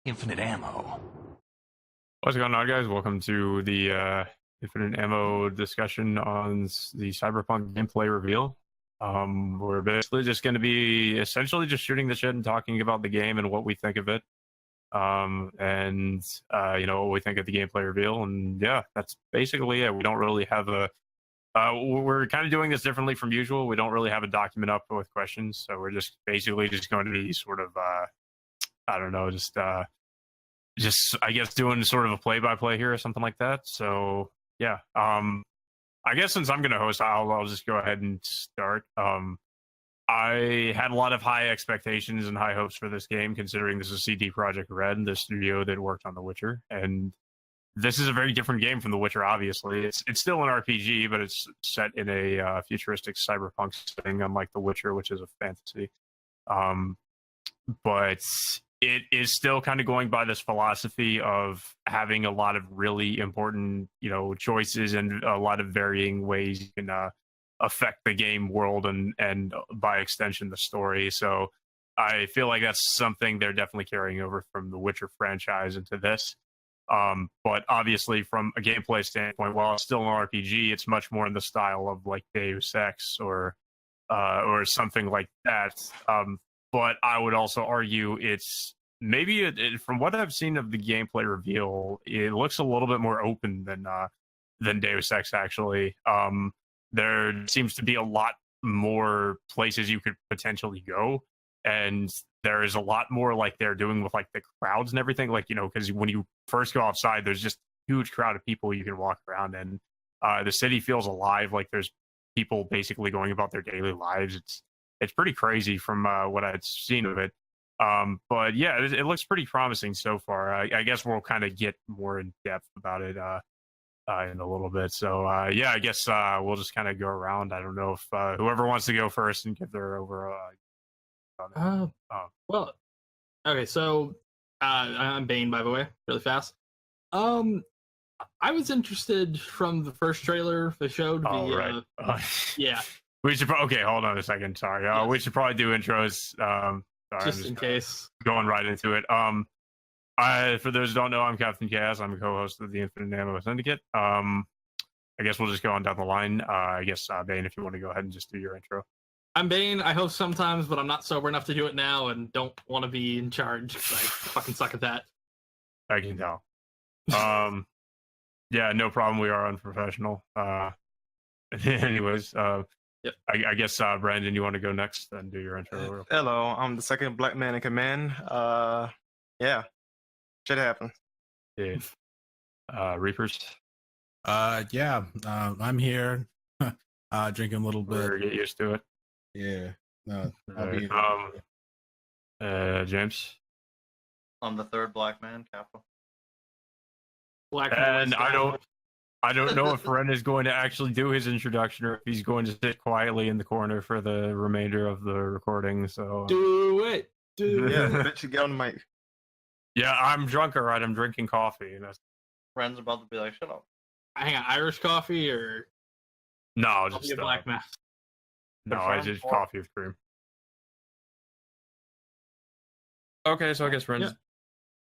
Infinite ammo. What's going on, guys? Welcome to the Infinite Ammo discussion on the CyberPunk gameplay reveal. We're basically just going to be essentially just shooting the shit and talking about the game and what we think of it. What we think of the gameplay reveal. And yeah, that's basically it. We don't really have we're kind of doing this differently from usual. We don't really have a document up with questions. So we're just basically just going to be sort of, just I guess doing sort of a play-by-play here or something like that. So yeah, I guess since I'm going to host, I'll just go ahead and start. I had a lot of high expectations and high hopes for this game, considering this is CD Projekt Red, the studio that worked on The Witcher, and this is a very different game from The Witcher. Obviously, it's still an RPG, but it's set in a futuristic cyberpunk setting, unlike The Witcher, which is a fantasy. But it is still kind of going by this philosophy of having a lot of really important, choices and a lot of varying ways you can affect the game world and by extension the story. So I feel like that's something they're definitely carrying over from the Witcher franchise into this. But obviously, from a gameplay standpoint, while it's still an RPG, it's much more in the style of like Deus Ex or something like that. But I would also argue it's maybe from what I've seen of the gameplay reveal, it looks a little bit more open than Deus Ex actually. There seems to be a lot more places you could potentially go, and there is a lot more like they're doing with like the crowds and everything. Like because when you first go outside, there's just a huge crowd of people you can walk around, and the city feels alive. Like there's people basically going about their daily lives. It's pretty crazy from what I'd seen of it. But yeah, it looks pretty promising so far. I guess we'll kind of get more in depth about it in a little bit. So yeah, I guess we'll just kind of go around. I don't know if whoever wants to go first and give their overall. Well, okay, so I'm Bane, by the way, really fast. I was interested from the first trailer they showed. Right. Yeah. We should okay. Hold on a second. Sorry. Yes. We should probably do intros. Sorry, just in case. Going right into it. For those who don't know, I'm Captain Chaos. I'm a co-host of the Infinite Ammo Syndicate. I guess we'll just go on down the line. I guess Bane, if you want to go ahead and just do your intro. I'm Bane. I host sometimes, but I'm not sober enough to do it now, and don't want to be in charge. I fucking suck at that. I can tell. Yeah, no problem. We are unprofessional. Anyways, yep. I guess Brandon, you want to go next and do your intro? Hello, I'm the second black man in command. Yeah, shit happens. Yeah. Reapers. Yeah. I'm here. Drinking a little bit. We're get used to it. Yeah. No. James. I'm the third black man, Capital. And I don't know if Ren is going to actually do his introduction or if he's going to sit quietly in the corner for the remainder of the recording. So do it. Yeah, bitch, you get on the mic. Yeah, I'm drunk, all right. I'm drinking coffee. Ren's about to be like, shut up. Hang on, Irish coffee or no, just black man. No, I just coffee with cream. Okay, so I guess Ren's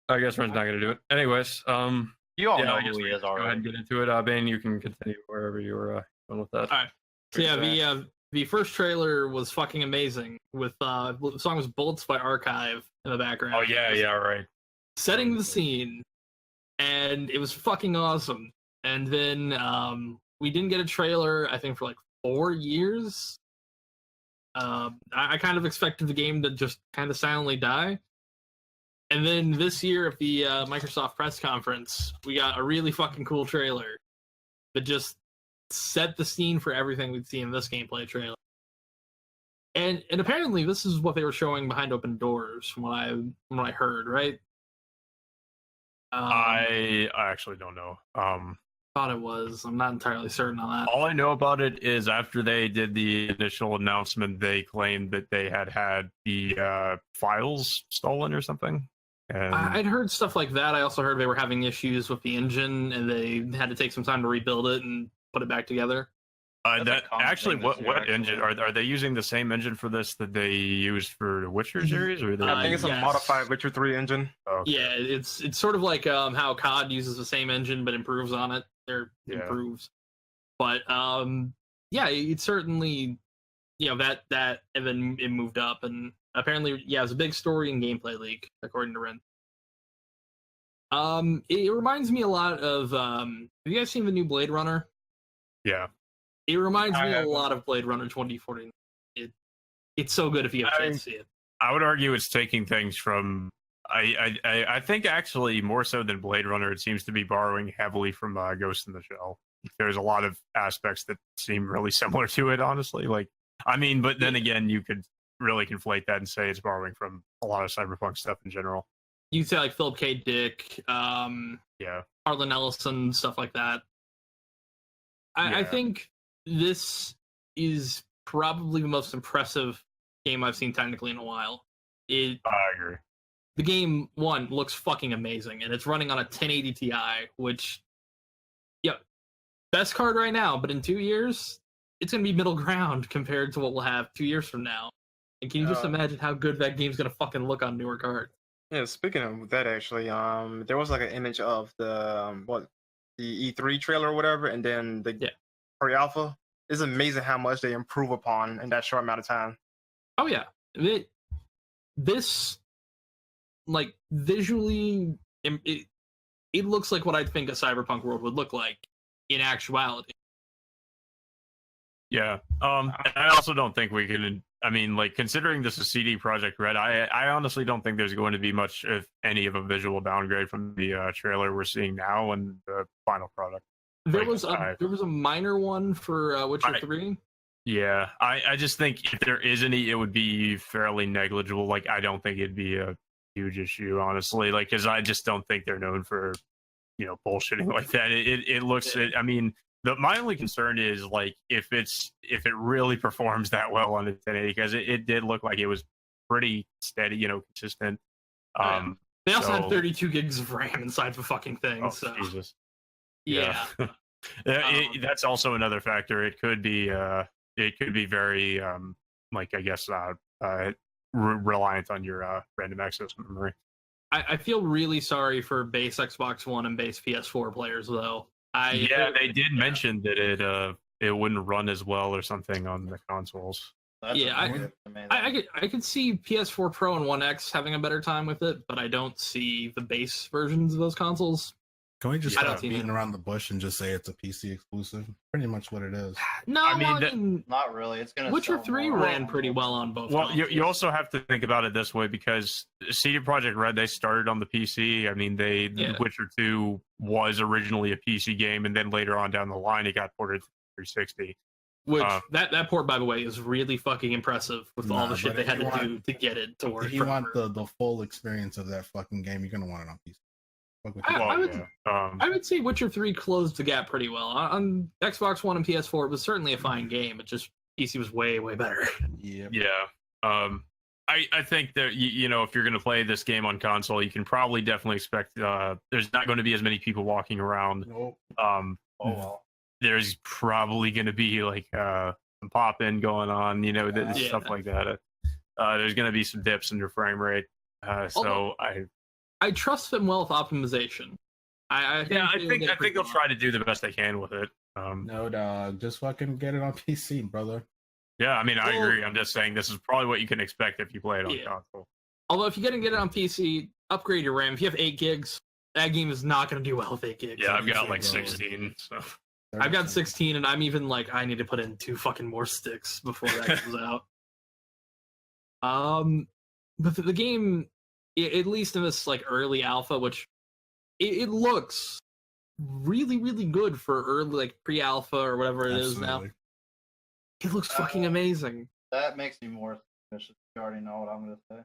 not gonna do it. Anyways, you all know who he is already. Go ahead and get into it. Bane, you can continue wherever you were going with that. All right. So yeah, the first trailer was fucking amazing. With the song was "Bullets" by Archive in the background. Oh yeah, right. Setting the scene, and it was fucking awesome. And then we didn't get a trailer, I think, for like 4 years. I kind of expected the game to just kind of silently die. And then this year at the Microsoft press conference, we got a really fucking cool trailer that just set the scene for everything we'd see in this gameplay trailer. And apparently this is what they were showing behind open doors from what I heard, right? I actually don't know. Thought it was. I'm not entirely certain on that. All I know about it is after they did the initial announcement, they claimed that they had the files stolen or something. And I'd heard stuff like that. I also heard they were having issues with the engine and they had to take some time to rebuild it and put it back together. That a common actually, thing this what year, engine are they using? The same engine for this that they used for the Witcher series, or I think it's a Yes. modified Witcher 3 engine. okay. Yeah, it's sort of like how COD uses the same engine but improves on it. Or improves. But yeah, it certainly that and then it moved up, and apparently it was a big story and gameplay leak according to Ren. It reminds me a lot of have you guys seen the new Blade Runner? Yeah. It reminds I me a haven't. lot of Blade Runner 2049. It's so good if you have a chance to see it. I would argue it's taking things from. I think actually more so than Blade Runner, it seems to be borrowing heavily from Ghost in the Shell. There's a lot of aspects that seem really similar to it, honestly. Like, I mean, but then again, you could really conflate that and say it's borrowing from a lot of cyberpunk stuff in general. You say like Philip K. Dick, Yeah. Harlan Ellison, stuff like that. I think this is probably the most impressive game I've seen technically in a while. I agree. The game, one, looks fucking amazing, and it's running on a 1080 Ti, which, best card right now, but in 2 years, it's going to be middle ground compared to what we'll have 2 years from now. And can you just imagine how good that game's going to fucking look on newer cards? Yeah, speaking of that, actually, there was like an image of the the E3 trailer or whatever, and then the pre-alpha. It's amazing how much they improve upon in that short amount of time. Oh yeah, this like visually, it looks like what I'd think a cyberpunk world would look like in actuality. Yeah. And I also don't think we can. I mean, like, considering this is CD Projekt Red, I honestly don't think there's going to be much, if any, of a visual downgrade from the trailer we're seeing now and the final product. There Like, was a minor one for Witcher 3. Yeah, I just think if there is any, it would be fairly negligible. Like, I don't think it'd be a huge issue, honestly. Like, because I just don't think they're known for, bullshitting like that. It looks. I mean, my only concern is like if it really performs that well on the 1080, because it did look like it was pretty steady, consistent. They also had 32 gigs of RAM inside the fucking thing. Oh, so Jesus. yeah. That's also another factor. It could be very like, I guess, reliant on your random access memory. I feel really sorry for base Xbox One and base PS4 players, though. They did mention that it wouldn't run as well or something on the consoles. I could see PS4 Pro and One X having a better time with it, but I don't see the base versions of those consoles. Can we just stop beating around the bush and just say it's a PC exclusive? Pretty much what it is. No, I mean, not really. It's gonna. Witcher 3 ran pretty well on both. Well, you also have to think about it this way, because CD Projekt Red, they started on the PC. I mean, Witcher 2 was originally a PC game, and then later on down the line, it got ported to 360. Which that port, by the way, is really fucking impressive with all the shit they had to do to get it to work. If you want the full experience of that fucking game, you're gonna want it on PC. I would say Witcher 3 closed the gap pretty well. On Xbox One and PS4, it was certainly a fine game. It just PC was way, way better. Yeah. I think that if you're going to play this game on console, you can probably definitely expect there's not going to be as many people walking around. Well. There's probably going to be like some pop-in going on, stuff like that. There's going to be some dips in your frame rate. I trust them well with optimization. I think they'll try to do the best they can with it. No, dog. Just fucking get it on PC, brother. Yeah, I mean, I agree. I'm just saying this is probably what you can expect if you play it on console. Although, if you're going to get it on PC, upgrade your RAM. If you have 8 gigs, that game is not going to do well with 8 gigs. Yeah, I've got like 16. So I've got 16, and I'm even like, I need to put in 2 fucking more sticks before that comes out. But the game, at least in this like early alpha, which it looks really, really good for early, like pre-alpha or whatever it is now. It looks fucking amazing. That makes me more suspicious. You already know what I'm going to say.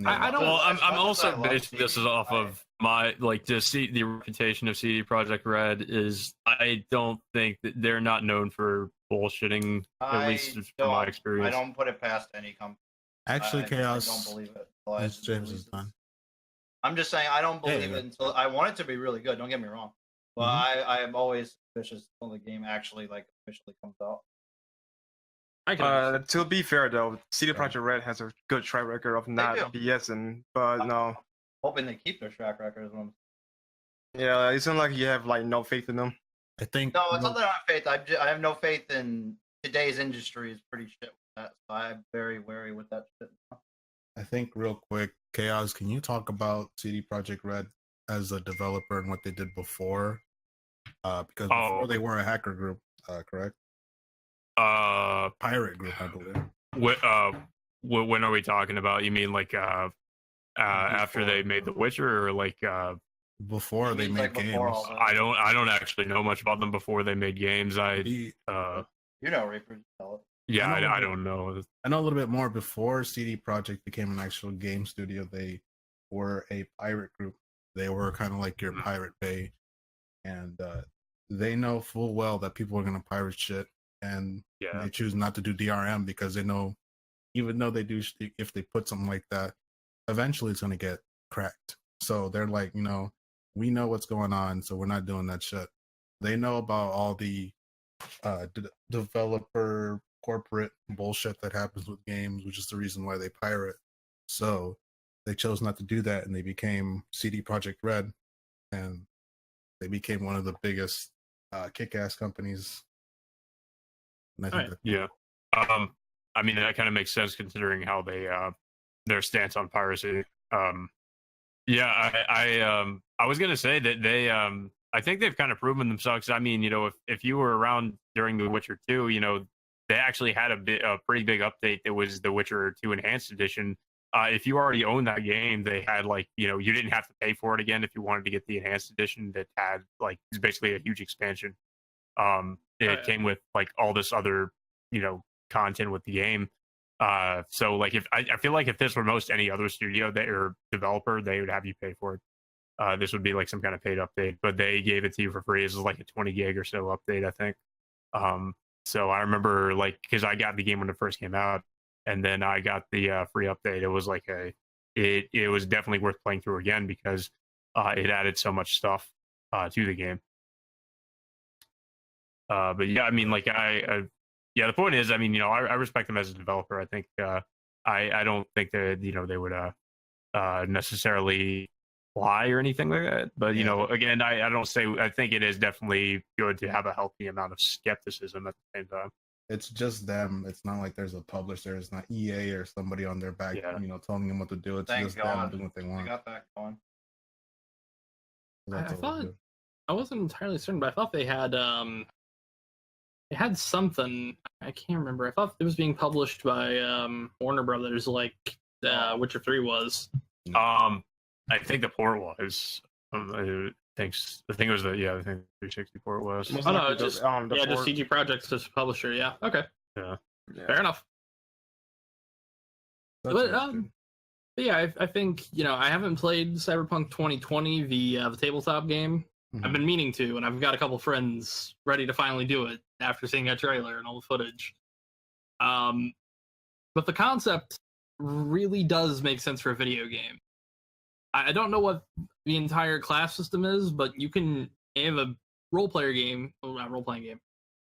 I don't. Well, I'm also basing this off of my the reputation of CD Projekt Red is I don't think that they're not known for bullshitting. At least from my experience, I don't put it past any company. Actually, Chaos. I don't believe it. James is done. I'm just saying I don't believe it until I want it to be really good. Don't get me wrong, but I am always suspicious until the game actually like officially comes out. To be fair though, CD Projekt Red has a good track record of not BSing, but no. Hoping they keep their track record. Yeah, it seems like you have like no faith in them. I think no, it's not that I have faith. I have no faith in today's industry. Is pretty shit with that. So I'm very wary with that shit. I think real quick, Chaos, can you talk about CD Projekt Red as a developer and what they did before? Because before they were a hacker group, correct? Pirate group, I believe. When are we talking about? You mean like after they made The Witcher, or like before they made games? I don't actually know much about them before they made games. You know, Reaper. Yeah, I don't know. I know a little bit more. Before CD Projekt became an actual game studio, they were a pirate group. They were kind of like your Pirate Bay, and they know full well that people are going to pirate shit, and they choose not to do DRM because they know, even though they do, if they put something like that, eventually it's going to get cracked. So they're like, we know what's going on, so we're not doing that shit. They know about all the developer corporate bullshit that happens with games, which is the reason why they pirate. So they chose not to do that, and they became CD Projekt Red, and they became one of the biggest kick-ass companies. And I think I mean, that kind of makes sense considering how they their stance on piracy. I was gonna say that they I think they've kind of proven themselves. I mean, if you were around during The Witcher 2, they actually had a pretty big update that was The Witcher 2 Enhanced Edition. If you already owned that game, they had you didn't have to pay for it again if you wanted to get the Enhanced Edition. That had it's basically a huge expansion. It came with all this other content with the game. So if I feel like if this were most any other studio or developer, they would have you pay for it. This would be some kind of paid update, but they gave it to you for free. This was a 20 gig or so update, I think. So I remember because I got the game when it first came out, and then I got the free update. It was it was definitely worth playing through again because it added so much stuff to the game. But yeah, I mean, the point is, I mean, I respect them as a developer. I think I don't think that they would necessarily lie or anything like that. But again, I don't say. I think it is definitely good to have a healthy amount of skepticism at the same time. It's just them. It's not like there's a publisher. It's not EA or somebody on their back, telling them what to do. It's just them doing what they want. They got that going. I thought I wasn't entirely certain, but I thought they had something. I can't remember. I thought it was being published by Warner Brothers, like Witcher 3 was. I think the port was. I think it was the 360 port was. Oh no, just CG Project's just publisher. Yeah. Okay. Yeah. Fair enough. But yeah, I think I haven't played Cyberpunk 2020, the tabletop game. Mm-hmm. I've been meaning to, and I've got a couple friends ready to finally do it after seeing that trailer and all the footage. But the concept really does make sense for a video game. I don't know what the entire class system is, but you can have a role-player game. Well, not role-playing game.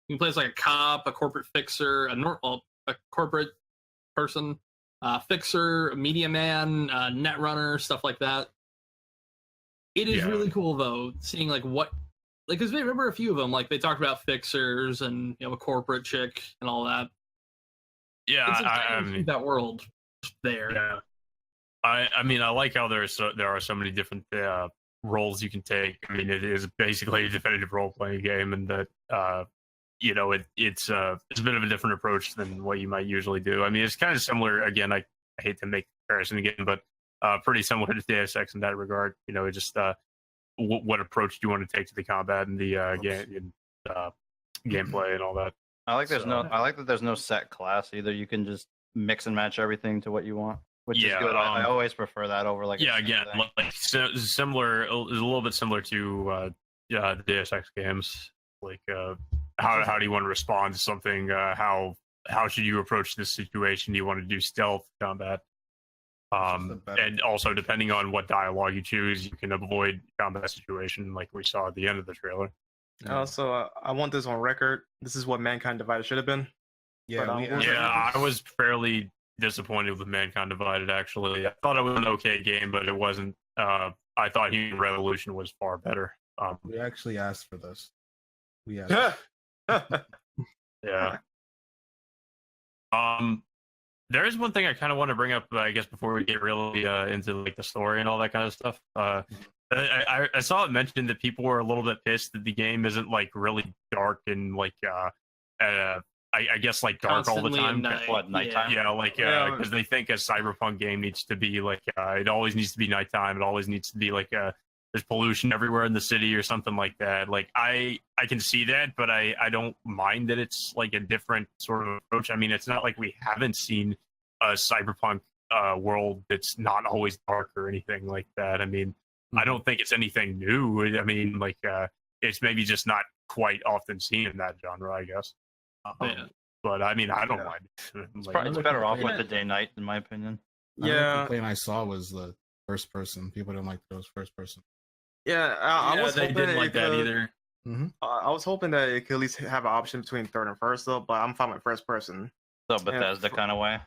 You can play as a cop, a corporate fixer, a corporate person, fixer, a media man, net runner, stuff like that. It is really cool though, seeing because they remember a few of them, they talked about fixers and a corporate chick and all that. Yeah, I mean that world there. Yeah. I mean, I like how there are so many different roles you can take. I mean, it is basically a definitive role playing game, and that it's a bit of a different approach than what you might usually do. I mean, it's kind of similar. Again, I hate to make the comparison again, but pretty similar to Deus Ex in that regard. It just what approach do you want to take to the combat and the gameplay and all that. I like that there's no set class either. You can just mix and match everything to what you want. Which is good. I always prefer that over similar, a little bit similar to the Deus Ex games. How do you want to respond to something? How should you approach this situation? Do you want to do stealth combat? And also, depending on what dialogue you choose, you can avoid combat situation like we saw at the end of the trailer. So I want this on record. This is what Mankind Divided should have been. Yeah, But, Yeah, I was fairly disappointed with Mankind Divided. Actually, I thought it was an okay game, but it wasn't. I thought Human Revolution was far better. we actually asked for this. We asked. Yeah. There is one thing I kind of want to bring up, I guess, before we get really into like the story and all that kind of stuff. I saw it mentioned that people were a little bit pissed that the game isn't like really dark and like I guess like dark Constantly all the time. What, nighttime? Yeah, like because they think a cyberpunk game needs to be like it always needs to be nighttime. It always needs to be like there's pollution everywhere in the city or something like that. Like I can see that, but I don't mind that it's like a different sort of approach. I mean, it's not like we haven't seen a cyberpunk world that's not always dark or anything like that. I mean, I don't think it's anything new. I mean, like it's maybe just not quite often seen in that genre, I guess. But I mean, I don't mind. It's better off with the day-night, in my opinion. The complaint I saw was the first person. People didn't like those first person. Yeah, I was they hoping didn't like that either. I was hoping that it could at least have an option between third and first, though. But I'm fine with first person. So Bethesda kind of way.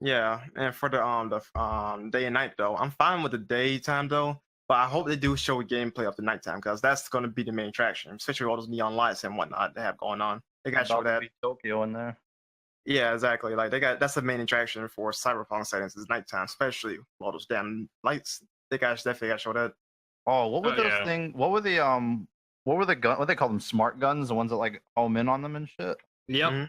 Yeah, and for the day and night though, I'm fine with the daytime though. But I hope they do show gameplay of the nighttime because that's going to be the main attraction, especially all those neon lights and whatnot they have going on. They got to show that. Tokyo in there. Yeah, exactly. Like that's the main attraction for cyberpunk settings is nighttime, especially all those damn lights. They definitely got to show that. Oh, what were those things? What were the gun? What they call them? Smart guns, the ones that like home in on them and shit. Yep. Mm-hmm.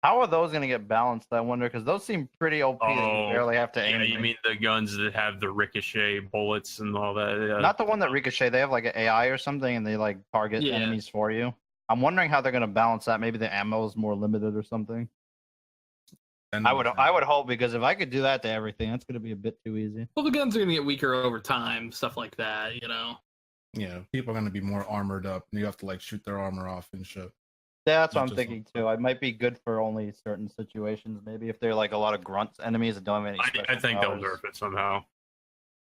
How are those going to get balanced? I wonder, because those seem pretty OP. That you barely have to aim. Yeah, you mean the guns that have the ricochet bullets and all that? Yeah. Not the one that ricochet. They have like an AI or something, and they like target enemies for you. I'm wondering how they're going to balance that. Maybe the ammo is more limited or something. And I would hope, because if I could do that to everything, that's going to be a bit too easy. Well, the guns are going to get weaker over time, stuff like that, you know. Yeah, people are going to be more armored up. You have to like shoot their armor off and shit. Yeah, that's what I'm thinking too. It might be good for only certain situations. Maybe if they're like a lot of grunts enemies that don't have any. I think they'll nerf it somehow.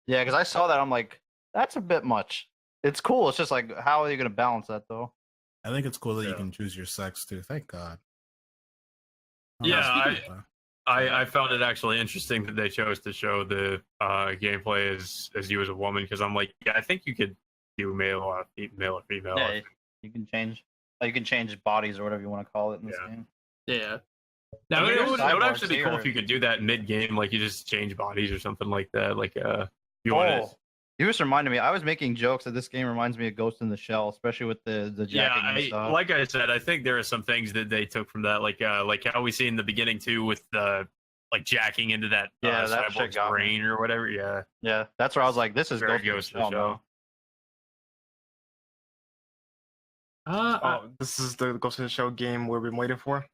Yeah, because I saw that. I'm like, that's a bit much. It's cool. It's just like, how are you going to balance that though? I think it's cool that you can choose your sex too. Thank God. Yeah, I found it actually interesting that they chose to show the gameplay as you as a woman, because I'm like, yeah, I think you could do male or female. Yeah, you can change. You can change bodies or whatever you want to call it in this game. Yeah. Now, it would actually be cool if you could do that mid-game, like you just change bodies or something like that. Like, you just reminded me. I was making jokes that this game reminds me of Ghost in the Shell, especially with the jacking and stuff. Like I said, I think there are some things that they took from that, like how we see in the beginning too, with the like jacking into that cyborg's brain or whatever. Yeah, that's where I was like, this is Ghost in the Shell. This is the Ghost in the Shell game we've been waiting for.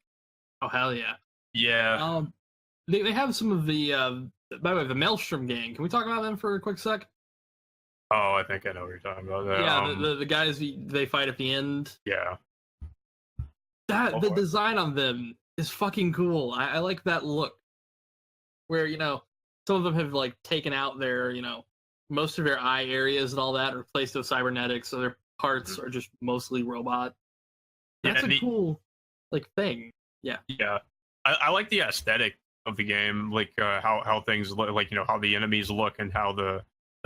Oh hell yeah! Yeah. They have some of the by the way, the Maelstrom gang. Can we talk about them for a quick sec? Oh, I think I know what you're talking about. Yeah, the guys they fight at the end. Yeah. The design on them is fucking cool. I like that look. Where, you know, some of them have like taken out their, you know, most of their eye areas and all that, replaced with cybernetics, so their parts are just mostly robot. That's a cool like thing. Yeah. Yeah. I like the aesthetic of the game, like how things look, like, you know, how the enemies look and how the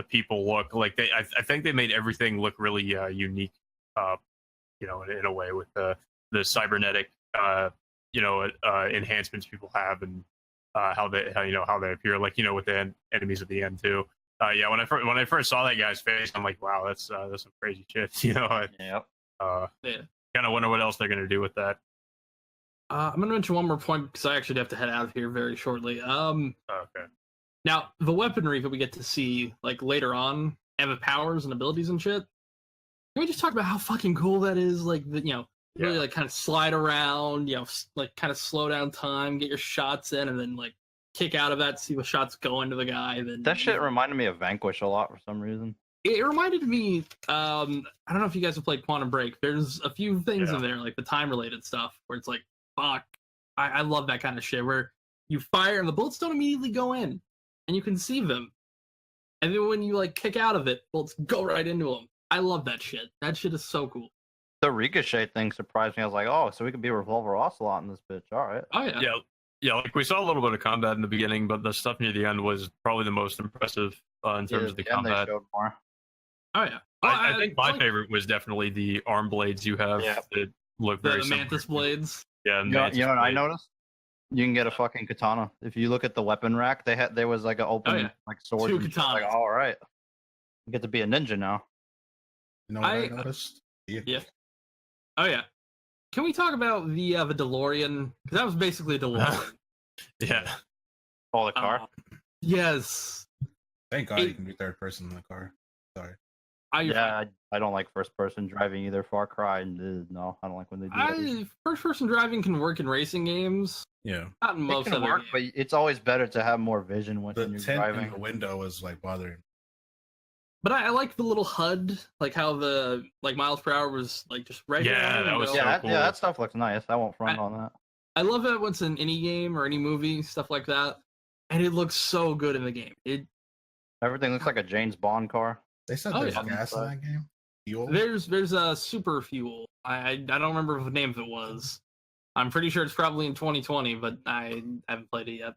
people look. Like I think they made everything look really unique, you know, in a way, with the cybernetic you know, enhancements people have, and how they appear, like, you know, with the enemies at the end too. Yeah, when I first saw that guy's face, I'm like, wow, that's some crazy shit, you know. Kind of wonder what else they're gonna do with that. I'm gonna mention one more point because I actually have to head out of here very shortly. Okay. Now, the weaponry that we get to see like later on, and the powers and abilities and shit. Can we just talk about how fucking cool that is? Like, you know, really like kind of slide around, you know, like kind of slow down time, get your shots in, and then like kick out of that, see what shots go into the guy. Then that shit reminded me of Vanquish a lot for some reason. It reminded me. I don't know if you guys have played Quantum Break. There's a few things in there, like the time related stuff, where it's like, fuck, I love that kind of shit where you fire and the bullets don't immediately go in, and you can see them, and then when you like kick out of it, bullets go right into them. I love that shit. That shit is so cool. The Ricochet thing surprised me. I was like, oh, so we could be Revolver Ocelot in this bitch. All right. Oh yeah. Yeah. Like we saw a little bit of combat in the beginning, but the stuff near the end was probably the most impressive in terms of the combat. They showed more. Oh yeah. I think my favorite was definitely the arm blades you have that look very the mantis blades. Yeah. You know what I noticed? You can get a fucking katana. If you look at the weapon rack, there was like an open like sword. 2 katanas. Like, all right, you get to be a ninja now. You know what I noticed? Yeah. Oh yeah. Can we talk about the DeLorean? Because that was basically a DeLorean. Yeah. Oh, the car. Yes. Thank God you can be third person in the car. Sorry. I don't like first person driving either. Far Cry, no, I don't like when they do that. First person driving can work in racing games. Yeah. Not in most of them. But it's always better to have more vision when you're driving. The window was like bothering. But I like the little HUD, like how the miles per hour was like just regular. Yeah, that was so cool. Yeah, that stuff looks nice. I won't front on that. I love it when it's in any game or any movie, stuff like that, and it looks so good in the game. Everything looks like a James Bond car. They said there's gas in that game. Fuel. There's a super fuel. I don't remember what the name of it was. I'm pretty sure it's probably in 2020, but I haven't played it yet.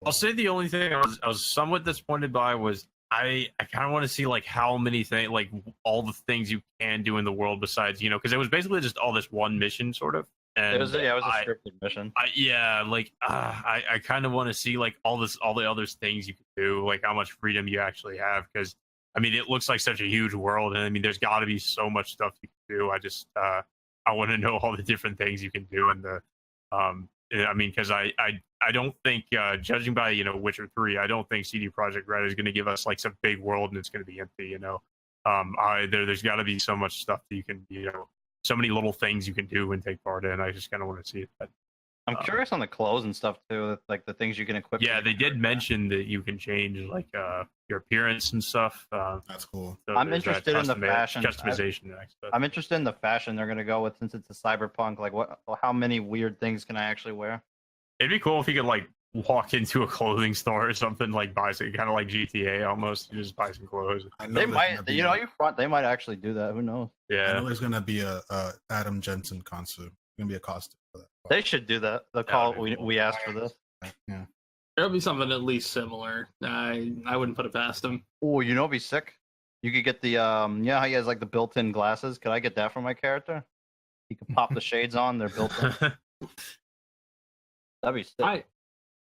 I'll say the only thing I was somewhat disappointed by was I kind of want to see like how many things, like all the things you can do in the world besides, because it was basically just all this one mission sort of. And it was a scripted mission. I kind of want to see like all the other things you can do, like how much freedom you actually have, because I mean it looks like such a huge world, and I mean there's got to be so much stuff you can do. I want to know all the different things you can do, and I mean because I don't think judging by Witcher 3, I don't think CD Projekt Red is going to give us like some big world and it's going to be empty. There's got to be so much stuff that you can so many little things you can do and take part in. I just kind of want to see it. I'm curious on the clothes and stuff too, like the things you can equip. Yeah, they did mention that you can change like your appearance and stuff. That's cool. So I'm interested in the fashion customization. I'm interested in the fashion they're gonna go with since it's a cyberpunk. Like, how many weird things can I actually wear? It'd be cool if you could like walk into a clothing store or something, like buy some, kind of like GTA almost. You just buy some clothes. They might, they might actually do that. Who knows? Yeah, I know there's gonna be a Adam Jensen costume. It's gonna be a costume for that. They should do that. The call we asked for this. Yeah, there'll be something at least similar. I wouldn't put it past him. Oh, it'd be sick. You could get the how he has like the built-in glasses. Could I get that for my character? He can pop the shades on. They're built-in. That'd be sick.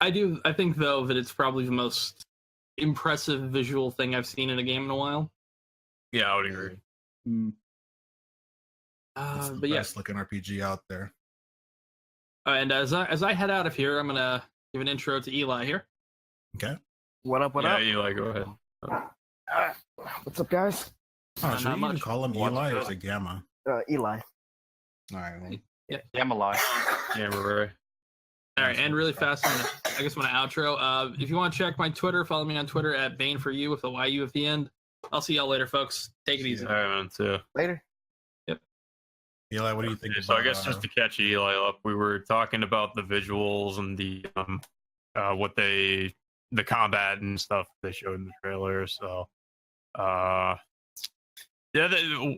I think though that it's probably the most impressive visual thing I've seen in a game in a while. Yeah, I would agree. It's the best looking RPG out there. And as I head out of here, I'm gonna give an intro to Eli here. Okay. What up? What up? Yeah, Eli, go ahead. What's up, guys? Oh, should you even call him Eli or is it Gamma? Eli. All right. Well. Yeah. Gamma Lie. Gamma. All right, and really fast, I guess I'm gonna outro. If you want to check my Twitter, follow me on Twitter at Bane4U with the YU at the end. I'll see y'all later, folks. Take it easy. All right, man. Too. Later. Yep. Eli, what do you think? So I guess just to catch Eli up, we were talking about the visuals and the the combat and stuff they showed in the trailer. So,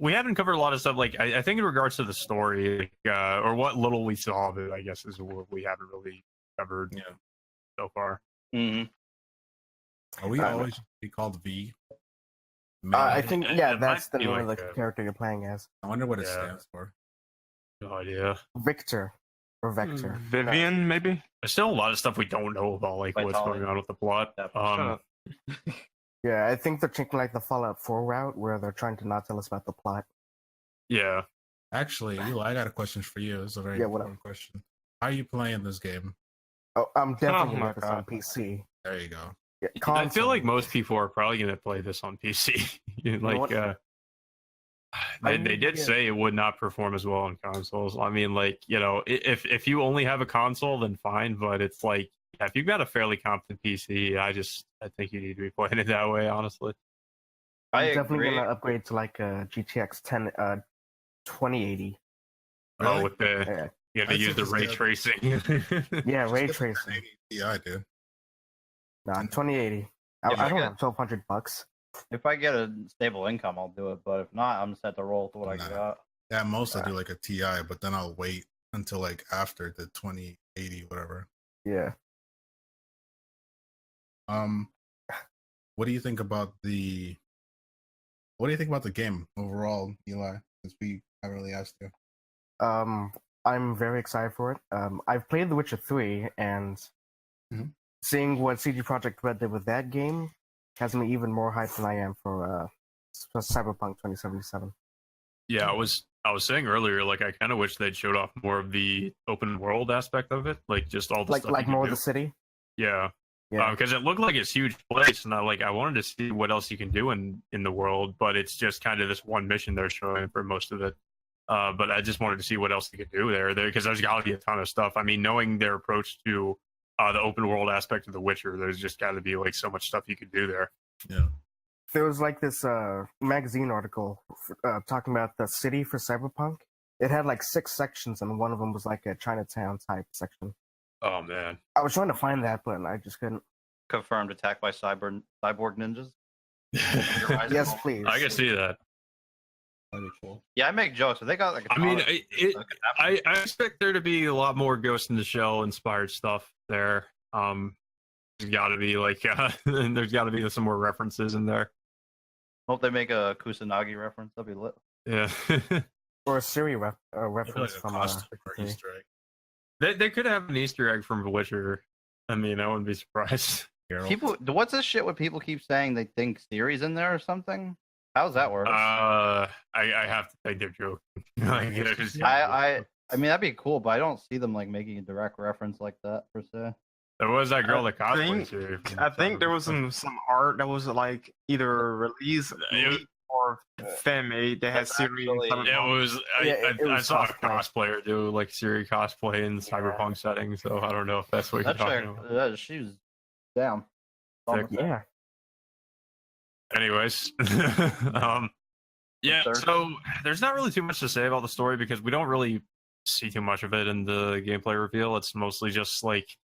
we haven't covered a lot of stuff. Like I think in regards to the story, or what little we saw of it, I guess is what we haven't really covered so far. Mm-hmm. Are we always be called V? I think that's the name of the character you're playing as. I wonder what it stands for. No idea. Victor or Vector. Vivian, maybe. There's still a lot of stuff we don't know about, like what's going on with the plot. Yeah, I think they're taking like the Fallout 4 route where they're trying to not tell us about the plot. Yeah. Actually, Eli, I got a question for you. It's a very important question. How are you playing this game? Oh, I'm definitely going to play this on PC. There you go. Yeah, I feel like most people are probably going to play this on PC. They did say it would not perform as well on consoles. I mean, like, if you only have a console, then fine. But it's like, if you've got a fairly competent PC, I think you need to be playing it that way, honestly. I'm definitely going to upgrade to like a GTX 2080. Oh, with the you have to use the ray tracing. Yeah, ray tracing. Yeah, I do. Nah, 2080. I don't have $1,200. If I get a stable income, I'll do it. But if not, I'm just have to roll with what I got. At most, I do like a TI, but then I'll wait until like after the 2080, whatever. Yeah. What do you think about the? What do you think about the game overall, Eli? Since we haven't really asked you. I'm very excited for it. I've played The Witcher 3, and seeing what CD Projekt Red did with that game has me even more hyped than I am for Cyberpunk 2077. Yeah, I was saying earlier, like I kind of wish they'd showed off more of the open world aspect of it, like just all the stuff. Like more of the city. Yeah. Yeah. Because it looked like it's a huge place, and I wanted to see what else you can do in the world, but it's just kind of this one mission they're showing for most of it. But I just wanted to see what else you could do there because there's got to be a ton of stuff. I mean, knowing their approach to the open world aspect of The Witcher, there's just got to be like so much stuff you could do there. Yeah. There was like this magazine article talking about the city for Cyberpunk. It had like 6 sections, and one of them was like a Chinatown type section. Oh man, I was trying to find that, but I just couldn't. Confirmed attack by cyborg ninjas. Yes, please. I can see that. That'd be cool. Yeah, I make jokes, but they got like. I mean, I expect there to be a lot more Ghost in the Shell inspired stuff there. There's got to be like, there's got to be some more references in there. Hope they make a Kusanagi reference. That'd be lit. Yeah. Or a Siri reference like from costume or Easter egg. They could have an Easter egg from The Witcher. I mean, I wouldn't be surprised. People, what's this shit? What people keep saying they think Siri's in there or something? How's that work? I have to think they're joking. I mean that'd be cool, but I don't see them like making a direct reference like that per se. There was that girl that cosplayed Siri. I think there was some art that was like either released or fan made that had Siri. It was. I saw a cosplayer do like Siri cosplay in the Cyberpunk setting, so I don't know if that's what you're talking about. She was down. Yeah. Anyways, yeah. So there's not really too much to say about the story because we don't really see too much of it in the gameplay reveal. It's mostly just like,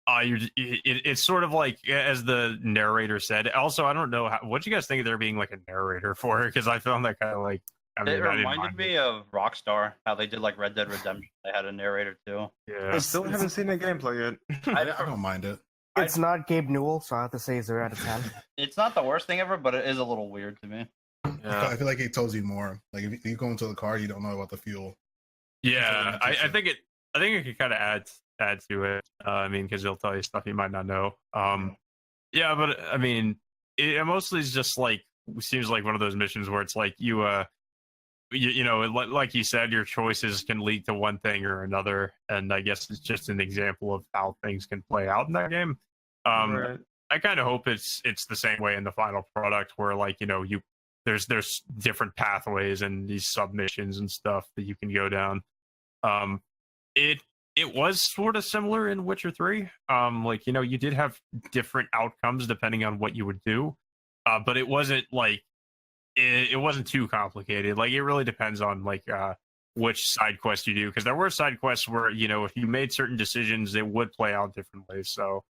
it's sort of like as the narrator said. Also, I don't know what you guys think of there being like a narrator for it because I found that kind of like. I mean, it reminded me of Rockstar, how they did like Red Dead Redemption. They had a narrator too. Yeah. I still haven't seen the gameplay yet. I don't mind it. It's not Gabe Newell, so I have to say 0 out of 10. It's not the worst thing ever, but it is a little weird to me. Yeah. I feel like it tells you more. Like if you go into the car, you don't know about the fuel. Yeah, I think it could kind of add to it. I mean, because it'll tell you stuff you might not know. Yeah, but I mean, it mostly is just like seems like one of those missions where it's like you know, like you said, your choices can lead to one thing or another, and I guess it's just an example of how things can play out in that game. Right. I kind of hope it's the same way in the final product, where like you know there's different pathways and these submissions and stuff that you can go down. It was sort of similar in Witcher 3. Like you know you did have different outcomes depending on what you would do, but it wasn't like. It wasn't too complicated. Like it really depends on like which side quest you do, because there were side quests where you know if you made certain decisions, it would play out different ways. So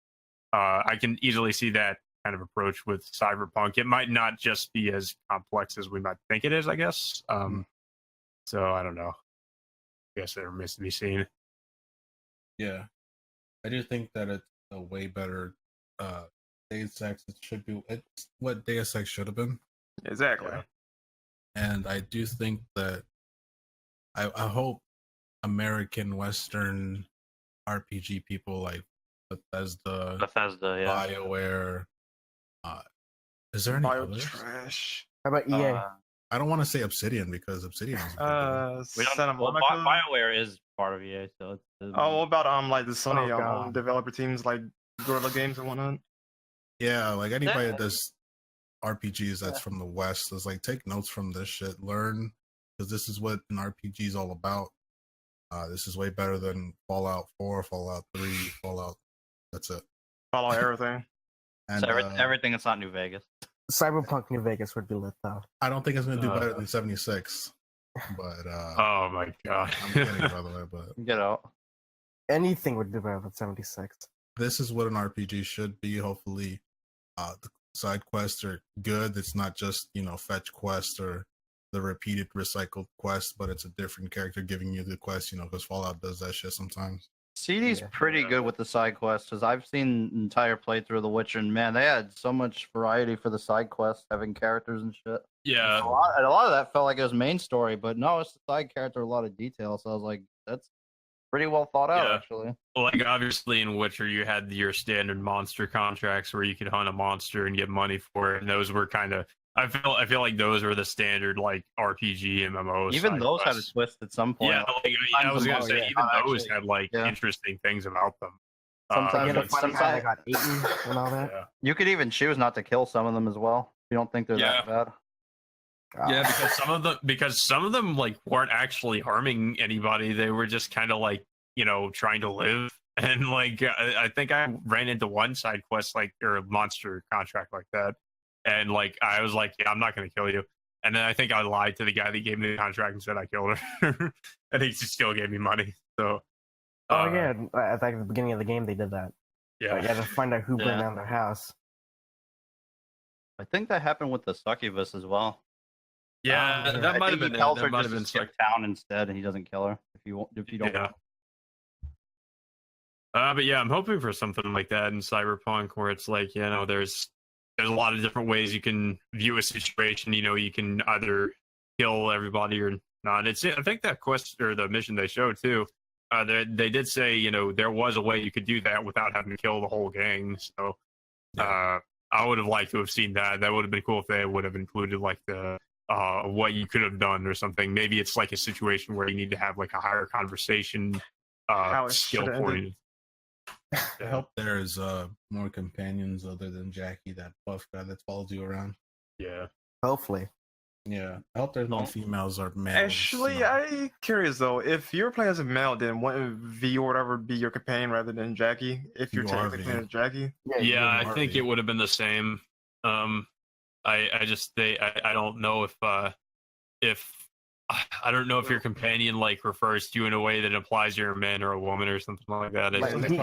I can easily see that kind of approach with Cyberpunk. It might not just be as complex as we might think it is, I guess. So I don't know. I guess it remains to be seen. Yeah, I do think that it's a way better Deus Ex. It should be. It's what Deus Ex should have been. Exactly. Yeah. And I do think that I hope American Western RPG people like Bethesda, yeah. BioWare. Is there any others? Trash. How about EA? I don't want to say Obsidian because Obsidian is BioWare is part of EA, so it's what about like the Sony developer teams like Guerrilla Games and whatnot? Yeah, like anybody that does RPGs that's from the West is like take notes from this shit, learn, because this is what an RPG is all about. This is way better than Fallout 4, Fallout 3, Fallout. That's it. Follow everything. And so everything that's not New Vegas. Cyberpunk New Vegas would be lit though. I don't think it's gonna do better than 76. But oh my god. I'm kidding by the way, but get out. Anything would do better than 76. This is what an RPG should be. Hopefully the side quests are good. It's not just, you know, fetch quests or the repeated recycled quest, but it's a different character giving you the quest, because Fallout does that shit sometimes. CD's pretty good with the side quests, because I've seen an entire playthrough of The Witcher, and man, they had so much variety for the side quests, having characters and shit. Yeah. A lot of that felt like it was main story, but no, it's the side character, a lot of detail. So I was like, that's pretty well thought out, actually. Like, obviously, in Witcher, you had your standard monster contracts where you could hunt a monster and get money for it, and those were kind of... I feel like those were the standard like RPG MMOs. Even those had a twist at some point. Yeah, I was gonna say even those had like interesting things about them. Sometimes I got eaten and all that. Yeah. You could even choose not to kill some of them as well. You don't think they're that bad. Yeah, because some of them like weren't actually harming anybody. They were just kind of like trying to live. And like I think I ran into one side quest or a monster contract like that. And like I was like, yeah, I'm not gonna kill you. And then I think I lied to the guy that gave me the contract and said I killed her, and he still gave me money. So. Yeah, I think at the beginning of the game they did that. Yeah, you had to find out who burned down their house. I think that happened with the succubus as well. Yeah, that might have been. That might have been skip town instead, and he doesn't kill her if you don't. Yeah. But yeah, I'm hoping for something like that in Cyberpunk, where it's like there's a lot of different ways you can view a situation. You can either kill everybody or not. I think that quest or the mission they showed too. They did say there was a way you could do that without having to kill the whole gang. So I would have liked to have seen that. That would have been cool if they would have included like the what you could have done or something. Maybe it's like a situation where you need to have like a higher conversation skill for you. I hope there's more companions other than Jackie, that buff guy that follows you around. Yeah. Hopefully. Yeah. I hope there's more females or males. Actually, I'm curious though. If you're playing as a male, then wouldn't V or whatever be your companion rather than Jackie? If you're technically playing as Jackie? Yeah, I think it would have been the same. I don't know if I don't know if your companion like refers to you in a way that implies you're a man or a woman or something like that. So wouldn't he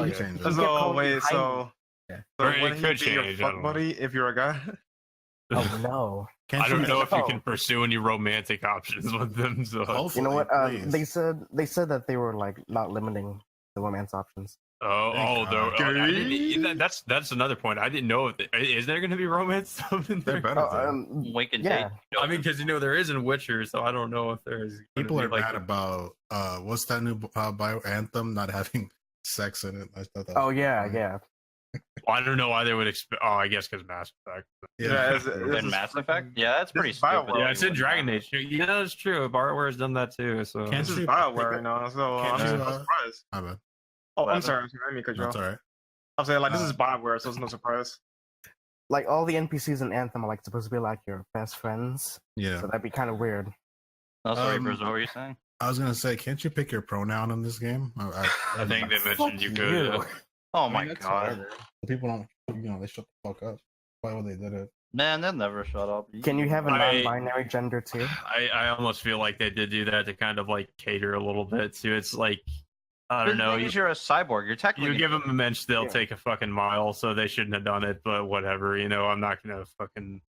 be your fuck buddy if you're a guy? Oh no! I don't know if you can pursue any romantic options with them. So you know what? They said that they were like not limiting the romance options. That's another point. I didn't know. Is there going to be romance stuff in there? Wake and date. I mean, because there is in Witcher, so I don't know if there's. People are mad about what's that new bio Anthem not having sex in it. I thought that was yeah. Well, I don't know why they would expect. Oh, I guess because Mass Effect. In Mass Effect? Yeah, that's pretty stupid. Yeah, it's in Dragon Age. Yeah, that's true. BioWare has done that too. So this is BioWare right now, so I'm surprised. My bad. Oh, I'm sorry. I mean, that's all right. I'm saying this is BioWare, so it's no surprise. Like all the NPCs in Anthem are like supposed to be like your best friends. Yeah. So that'd be kind of weird. Oh, sorry, Bruce, what were you saying? I was gonna say, can't you pick your pronoun in this game? I think they mentioned you could. Oh my god! People don't. They shut the fuck up. Why would they did it? Man, they'll never shut up. Can you have a non-binary gender too? I almost feel like they did do that to kind of like cater a little bit to. It's like I don't know. You're a cyborg. You're technically. You give them a mensch, they'll take a fucking mile. So they shouldn't have done it. But whatever. I'm not gonna fucking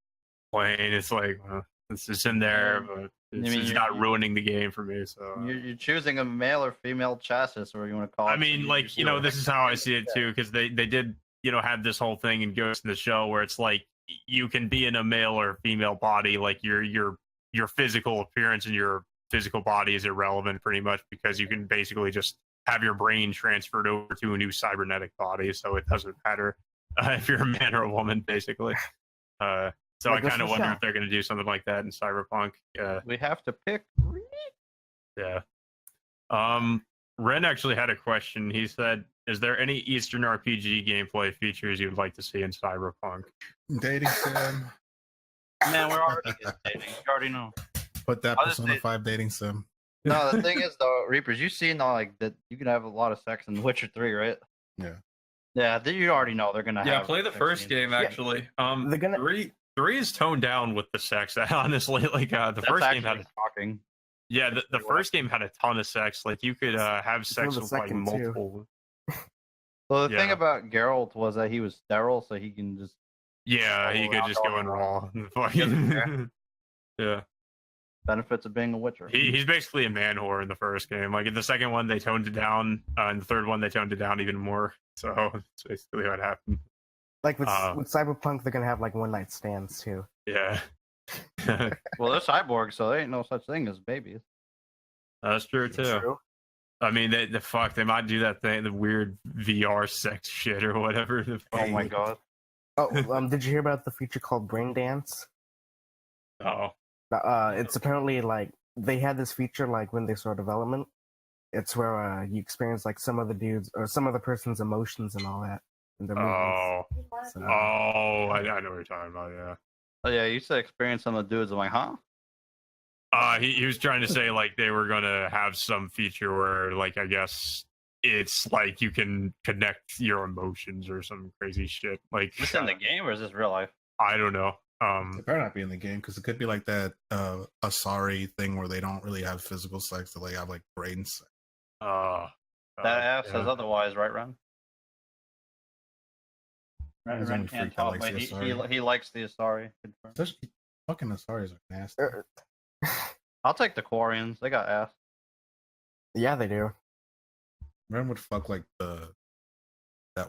complain. It's like it's just in there, but it's not ruining the game for me. So you're choosing a male or female chassis, or you want to call it. I mean, like this is how I see it too, because they did have this whole thing in Ghost in the Shell where it's like you can be in a male or female body, like your physical appearance and your physical body is irrelevant pretty much because you can basically just have your brain transferred over to a new cybernetic body, so it doesn't matter if you're a man or a woman, basically. So I kind of wonder if they're going to do something like that in Cyberpunk. We have to pick. Yeah. Ren actually had a question. He said, "Is there any Eastern RPG gameplay features you'd like to see in Cyberpunk?" Dating sim. Man, we're already dating. You already know. Put that Persona 5 dating sim. No, the thing is though, Reapers, you've seen like that you can have a lot of sex in Witcher 3, right? Yeah. Yeah, you already know they're gonna have. Yeah, play the first game actually. They're gonna. Three is toned down with the sex. Honestly, like the first game had talking. Yeah, the first game had a ton of sex. Like you could have sex with like multiple. Well, the thing about Geralt was that he was sterile, so he can just. Yeah, he could just go in raw. Yeah. benefits of being a Witcher. He's basically a man whore in the first game. Like in the second one, they toned it down. In the third one, they toned it down even more. So that's basically what happened. Like with Cyberpunk, they're gonna have like one night stands too. Yeah. Well, they're cyborgs, so there ain't no such thing as babies. That's true too. True. I mean, they might do that thing, the weird VR sex shit or whatever. Oh my god. Oh, did you hear about the feature called Brain Dance? Oh. It's apparently like they had this feature like when they started development. It's where you experience like some of the dudes or some of the person's emotions and all that in their movements. So, I know what you're talking about. Yeah. Oh yeah, you said experience some of the dudes. I'm like, huh? He was trying to say like they were gonna have some feature where like I guess it's like you can connect your emotions or some crazy shit. Like, is this in the game or is this real life? I don't know. It better not be in the game because it could be like that Asari thing where they don't really have physical sex, they like have like brain sex. That ass says otherwise, right, Ren? Ren can't talk, but he likes the Asari. Especially fucking Asaris are nasty. I'll take the Quarians. They got ass. Yeah, they do. Ren would fuck like that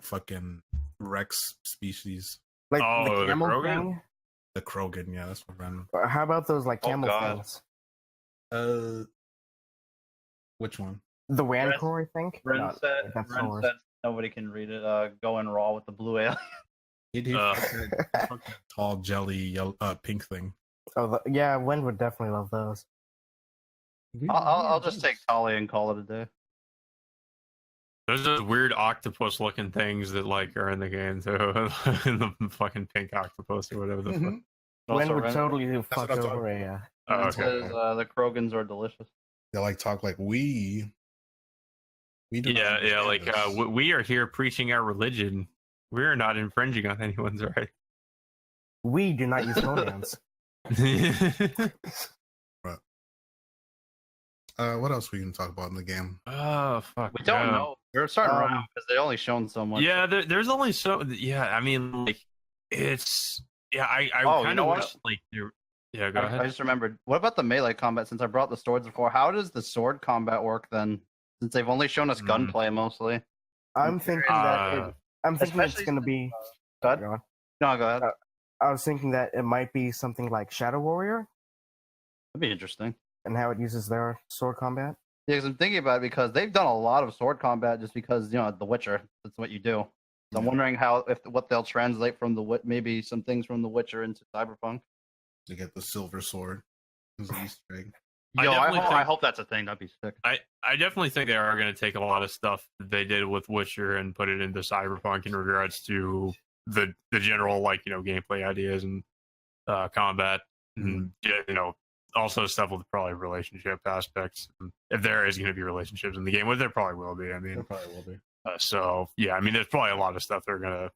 fucking Rex species. Like the camel Krogan? thing? The Krogan, yeah, that's what Ren. How about those like camel things? Which one? The Rancor, I think. Ren said nobody can read it. Going raw with the blue alien. He'd fucking tall jelly yellow, pink thing. Oh yeah, Wen would definitely love those. I'll just take Tali and call it a day. There's those weird octopus-looking things that like are in the game too, in the fucking pink octopus or whatever the fuck. Wen would totally fuck over a. Because the Krogans are delicious. They like talk like we. Yeah, like we are here preaching our religion. We are not infringing on anyone's right. We do not use pronouns. Right. What else we can talk about in the game? Oh fuck! We don't know. We're starting around because they only shown so much. Yeah, there's only so. Yeah, I mean, like it's. Yeah, I kind of wish like. Yeah, go ahead. I just remembered. What about the melee combat? Since I brought the swords before, how does the sword combat work then? Since they've only shown us gunplay mostly. I'm thinking that it's going to be. Go ahead. No, go ahead. I was thinking that it might be something like Shadow Warrior. That'd be interesting. And how it uses their sword combat. Yeah, because I'm thinking about it because they've done a lot of sword combat just because The Witcher. That's what you do. So I'm wondering what they'll translate from maybe some things from The Witcher into Cyberpunk. To get the silver sword as an Easter egg. I hope that's a thing. That'd be sick. I definitely think they are going to take a lot of stuff that they did with Witcher and put it into Cyberpunk in regards to the general gameplay ideas and combat and also stuff with probably relationship aspects. If there is going to be relationships in the game, well, there probably will be. I mean, there probably will be. So yeah, I mean, there's probably a lot of stuff they're going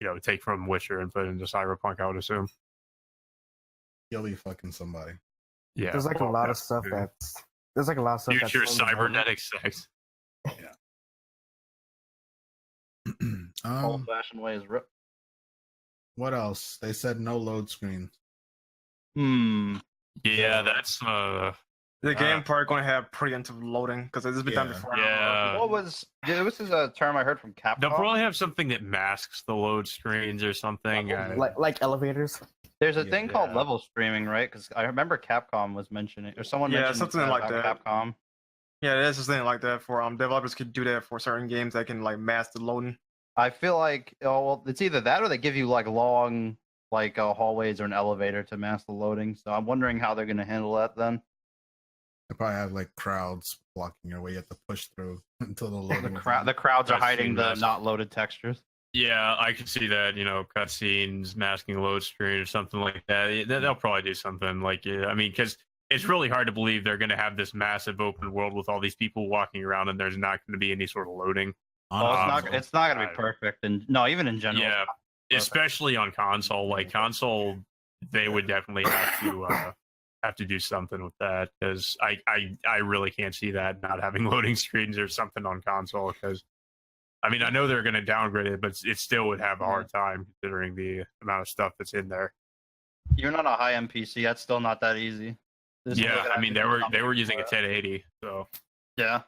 to take from Witcher and put into Cyberpunk, I would assume. You'll be fucking somebody. Yeah, there's like a lot of stuff future cybernetic sex. Yeah. Old-fashioned way is rip. What else? They said no load screens. Yeah, that's the game part going to have preemptive loading because it's been done before. Yeah. This is a term I heard from Capcom. They'll probably have something that masks the load screens or something. Like elevators. There's a thing called level streaming, right? Because I remember Capcom was mentioning, or someone mentioned something like that. Capcom. Yeah, there's something like that for developers could do that for certain games that can like mask the loading. I feel like it's either that or they give you like long hallways or an elevator to mask the loading. So I'm wondering how they're going to handle that then. They probably have like crowds blocking your way. You have to push through until the loading. The crowds are hiding the not loaded textures. Yeah, I could see that, cutscenes, masking load screen or something like that. They'll probably do something like, I mean, because it's really hard to believe they're going to have this massive open world with all these people walking around and there's not going to be any sort of loading. It's not going to be perfect. And no, even in general. Yeah, especially on console. Like console, they would definitely have to do something with that because I really can't see that not having loading screens or something on console because I mean, I know they're going to downgrade it, but it still would have a hard time considering the amount of stuff that's in there. You're not a high-end PC. That's still not that easy. Yeah, I mean they were using a 1080, so yeah.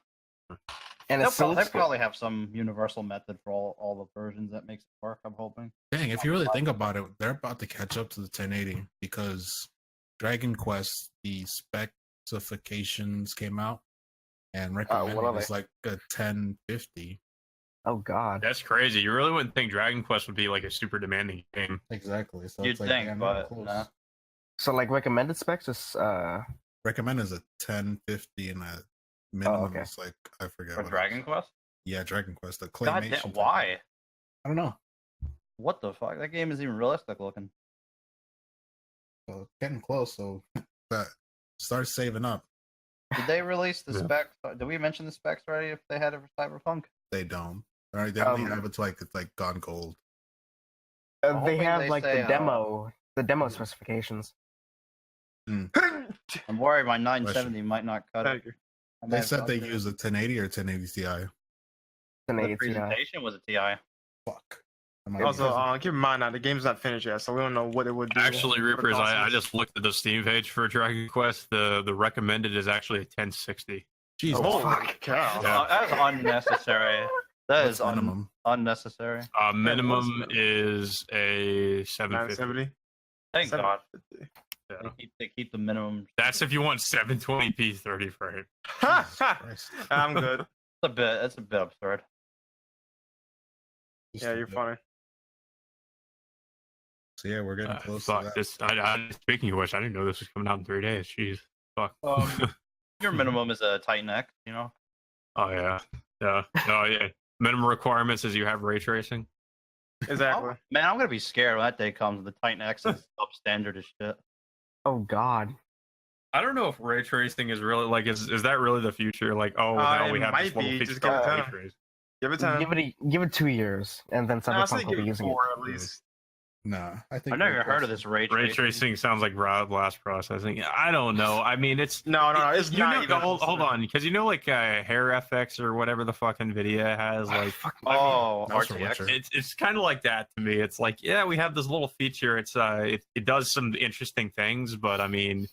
And They'll probably have some universal method for all the versions that makes it work. I'm hoping. Dang, if you really think about it, they're about to catch up to the 1080 because Dragon Quest, the specifications came out, and recommended is like a 1050. Oh God, that's crazy. You really wouldn't think Dragon Quest would be like a super demanding game. Exactly. So you'd it's like, think, damn, but close. So like recommended specs is recommended is a 1050 and a minimum is like I forget. For Dragon Quest? Yeah, Dragon Quest. The God claymation. damn, why? I don't know. What the fuck? That game isn't even realistic looking. Well, getting close, so start saving up. Did they release the specs? Did we mention the specs already? If they had it for Cyberpunk, they don't. All right, they only have it's like gone gold. They have like the demo specifications. I'm worried my 970 might not cut it. They said they use a 1080 or 1080 Ti. 1080 the presentation was a Ti. Fuck. Also, keep in mind now the game's not finished yet, so we don't know what it would do. Actually, Reapers, I just looked at the Steam page for Dragon Quest. The recommended is actually a 1060. Jesus, fuck! Cow. Yeah. That's unnecessary. That is minimum. Unnecessary. Minimum is a 750. Thank God. Yeah. They keep the minimum. That's if you want 720p 30 frame. I'm good. That's a bit absurd. Yeah, you're funny. So yeah, we're getting close to that. Speaking of which, I didn't know this was coming out in 3 days. Jeez, fuck. Your minimum is a Titan X, you know. Oh yeah. Oh yeah. Minimum requirements is you have ray tracing. Exactly. Man, I'm gonna be scared when that day comes. The Titan X is substandard as shit. Oh God. I don't know if ray tracing is really like is that really the future? Like, now we have this little feature called ray tracing. Give it time. Give it 2 years, and then CyberPunk will be using it. At least. Nah, I think I've never heard of this ray tracing. Ray tracing sounds like blast processing. I don't know. I mean, it's no. It's not even. Hold on, because like Hair FX or whatever the fuck Nvidia has, like RTX. It's kind of like that to me. It's like we have this little feature. It's it does some interesting things, but I mean.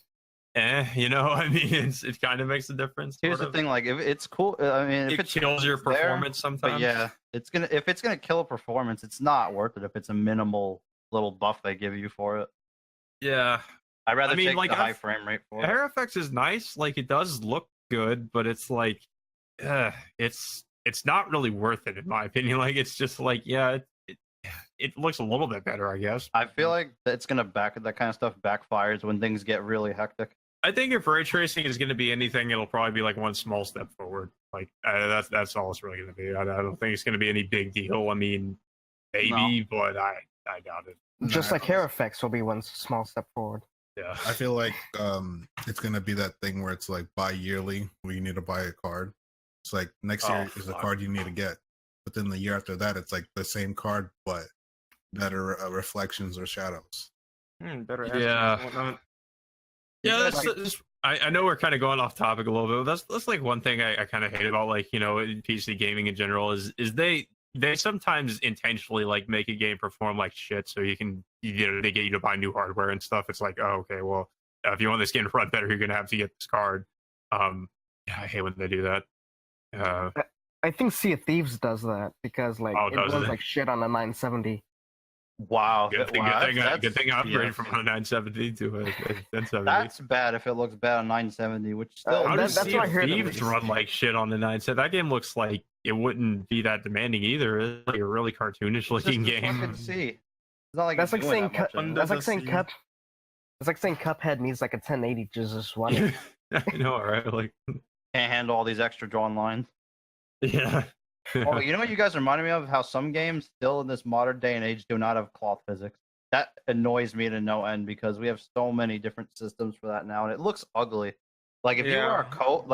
I mean, it kind of makes a difference. Here's the thing, like, if it's cool, I mean, if it kills your performance sometimes. But yeah, if it's gonna kill a performance, it's not worth it if it's a minimal little buff they give you for it. Yeah, I'd rather take the high frame rate for it. Hair FX is nice, like it does look good, but it's like, it's not really worth it in my opinion. Like it's just like, it looks a little bit better, I guess. I feel like it's gonna that kind of stuff backfires when things get really hectic. I think if ray tracing is going to be anything, it'll probably be like one small step forward. Like that's all it's really going to be. I don't think it's going to be any big deal. I mean, maybe, but I doubt it. Just like Hair Effects will be one small step forward. Yeah, I feel like it's going to be that thing where it's like bi-yearly where you need to buy a card. It's like next year is the card you need to get, but then the year after that, it's like the same card but better reflections or shadows. Better. Yeah, I know we're kind of going off topic a little bit, but that's like one thing I kind of hate about like PC gaming in general is they sometimes intentionally like make a game perform like shit so they get you to buy new hardware and stuff. It's like, oh, okay, well, if you want this game to run better, you're gonna have to get this card. I hate when they do that. I think Sea of Thieves does that because like it runs like shit on a 970. Wow. Good thing I upgraded from a 970 to a 1070. That's bad if it looks bad on 970, which still that's what I heard. Thieves run like shit on the 970. That game looks like it wouldn't be that demanding either. It's like a really cartoonish looking game. It's not like that's like saying Cuphead needs like a 1080 to just run it. I know, right? Like can't handle all these extra drawn lines. Yeah. Oh, you know what you guys reminded me of? How some games still in this modern day and age do not have cloth physics. That annoys me to no end because we have so many different systems for that now, and it looks ugly. Like if you wear a coat,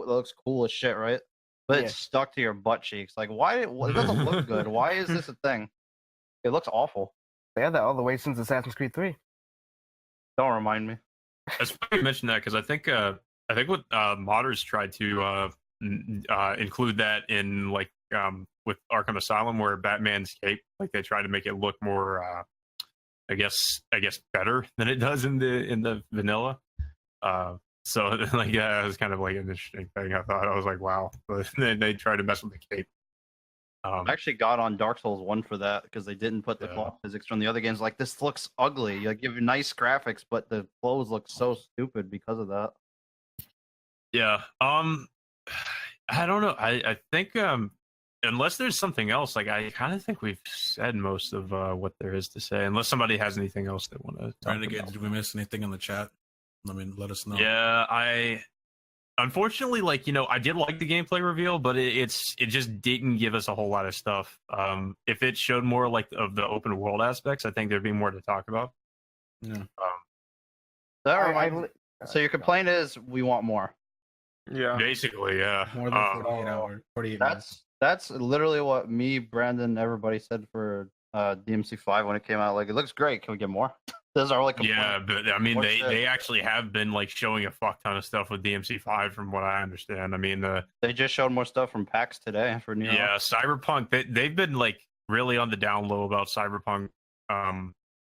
that looks cool as shit, right? But it's stuck to your butt cheeks. Like why? It doesn't look good. Why is this a thing? It looks awful. They had that all the way since Assassin's Creed 3. Don't remind me. That's funny you mentioned that because I think what modders tried to include that in like with Arkham Asylum where Batman's cape, like they try to make it look more I guess better than it does in the vanilla. So like yeah, it was kind of like an interesting thing. I thought I was like, wow. But then they tried to mess with the cape. I actually got on Dark Souls 1 for that because they didn't put the claw physics from the other games. Like, this looks ugly. Like, you have nice graphics, but the clothes look so stupid because of that. Yeah. I don't know. I think unless there's something else, like I kind of think we've said most of what there is to say. Unless somebody has anything else they want to talk about. Did we miss anything in the chat? Let us know. Yeah, unfortunately, like, you know, I did like the gameplay reveal, but it just didn't give us a whole lot of stuff. If it showed more like of the open world aspects, I think there'd be more to talk about. Yeah. So your complaint is we want more. Yeah. Basically, yeah. More than 48 minutes. That's literally what me, Brandon, everybody said for DMC5 when it came out. Like, it looks great. Can we get more? Those are like but I mean, they actually have been like showing a fuck ton of stuff with DMC5 from what I understand. I mean, they just showed more stuff from PAX today for New York. Yeah, CyberPunk. They've been like really on the down low about CyberPunk.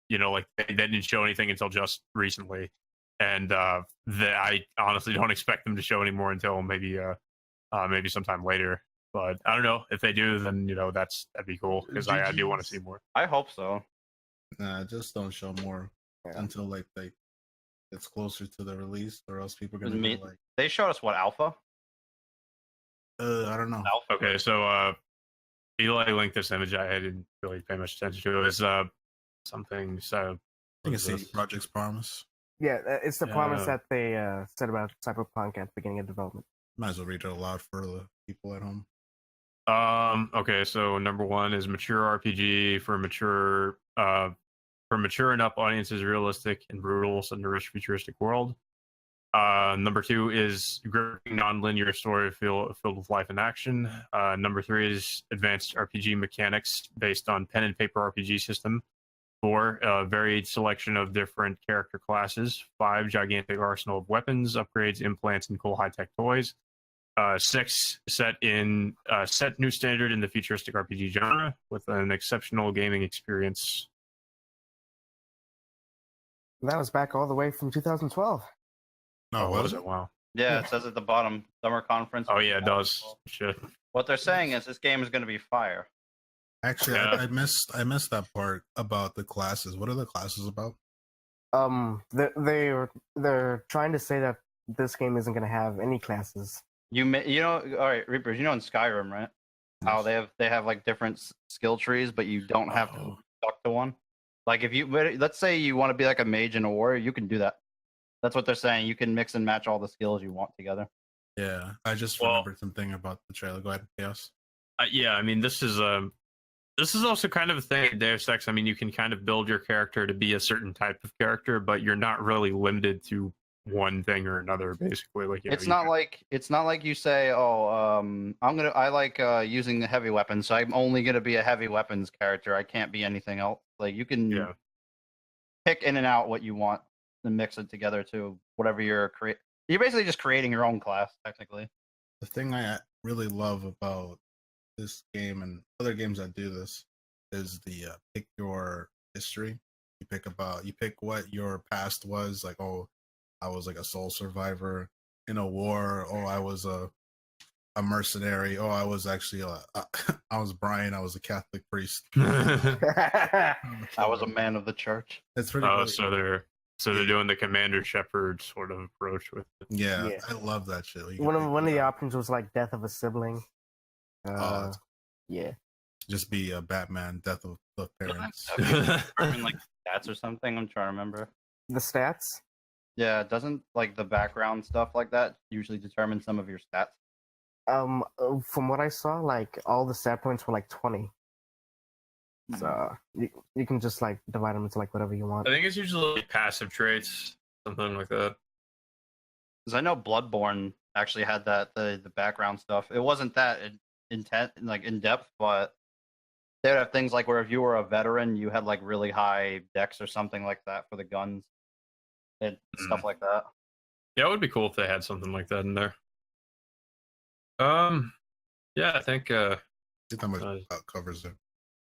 You know, like they didn't show anything until just recently, and I honestly don't expect them to show any more until maybe sometime later. But I don't know if they do, then you know that'd be cool because I do want to see more. I hope so. Nah, just don't show more until like it's closer to the release, or else people are gonna be like. They showed us what alpha? I don't know. Alpha. Okay, so Eli linked this image. I didn't really pay much attention to it. It's something. So I think it's CD Projekt's promise. Yeah, it's the promise that they said about Cyberpunk at the beginning of development. Might as well read it aloud for the people at home. Okay, so number 1 is mature RPG for mature and up audiences, realistic and brutal set in a rich futuristic world. Number 2 is gripping non-linear story filled with life and action. Number 3 is advanced RPG mechanics based on pen and paper RPG system. 4, a varied selection of different character classes. 5, gigantic arsenal of weapons, upgrades, implants, and cool high-tech toys. 6, set new standard in the futuristic RPG genre with an exceptional gaming experience. That was back all the way from 2012. No, was it? Wow. Yeah, it says at the bottom, summer conference. Oh yeah, it does. Shit. What they're saying is this game is going to be fire. Actually, I missed that part about the classes. What are the classes about? They're trying to say that this game isn't going to have any classes. You know, all right, Reapers. You know in Skyrim, right? How they have like different skill trees, but you don't have to stuck to one. Like if let's say you want to be like a mage and a warrior, you can do that. That's what they're saying. You can mix and match all the skills you want together. Yeah, I just remembered something about the trailer. Go ahead, Chaos. Yeah, I mean this is also kind of a thing in Deus Ex. I mean, you can kind of build your character to be a certain type of character, but you're not really limited to one thing or another. Basically, like it's not like you say, I like using the heavy weapons, so I'm only gonna be a heavy weapons character. I can't be anything else. Like you can pick in and out what you want and mix it together to whatever you're basically just creating your own class, technically. The thing I really love about this game and other games that do this is the pick your history. You pick what your past was. Like, I was like a soul survivor in a war. I was a mercenary. I was actually I was Brian. I was a Catholic priest. I was a man of the church. It's pretty. So they're doing the Commander Shepard sort of approach with it. Yeah, I love that shit. One of the options was like death of a sibling. Yeah. Just be a Batman, death of parents. Like stats or something. I'm trying to remember. The stats? Yeah, doesn't like the background stuff like that usually determine some of your stats? From what I saw, like all the stat points were like 20. So you can just like divide them into like whatever you want. I think it's usually like passive traits, something like that. Because I know Bloodborne actually had that the background stuff. It wasn't that in depth, but they would have things like where if you were a veteran, you had like really high dex or something like that for the guns. And stuff like that. Yeah, it would be cool if they had something like that in there. Yeah, I think that covers it.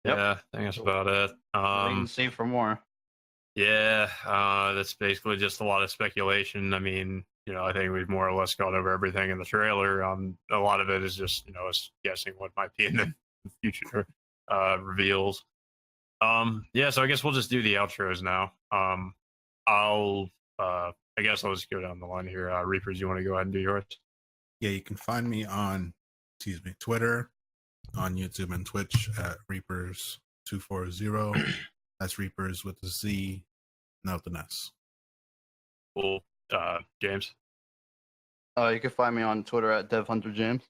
Yeah, I think that's about it. Wait and see for more. Yeah, that's basically just a lot of speculation. I mean, I think we've more or less gone over everything in the trailer. A lot of it is just, us guessing what might be in the future reveals. Yeah, so I guess we'll just do the outros now. I guess I'll just go down the line here. Reapers, you want to go ahead and do yours? Yeah, you can find me on, Twitter, on YouTube and Twitch at Reapers240. That's Reapers with the Z, not the S. Cool. James? You can find me on Twitter at DevHunterJames.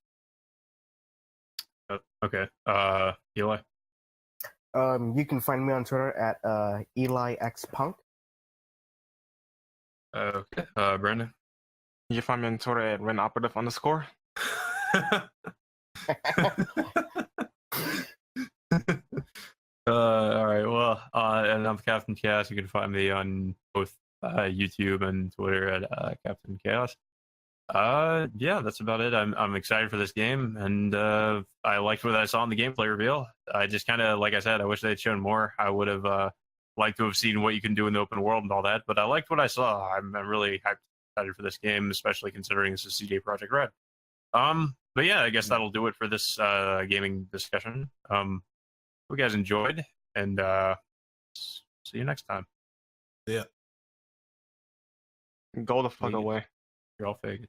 Okay. Eli? You can find me on Twitter at EliXPunk. Okay. Brandon? You can find me on Twitter at RenOperative_. All right. Well, and I'm Captain Chaos. You can find me on both YouTube and Twitter at Captain Chaos. Yeah, that's about it. I'm excited for this game, and I liked what I saw in the gameplay reveal. I just kind of, like I said, I wish they'd shown more. I would have liked to have seen what you can do in the open world and all that, but I liked what I saw. I'm really excited for this game, especially considering this is CJ Projekt Red. But yeah, I guess that'll do it for this gaming discussion. Hope you guys enjoyed, and see you next time. Yeah. Go the fuck away. You're all fake.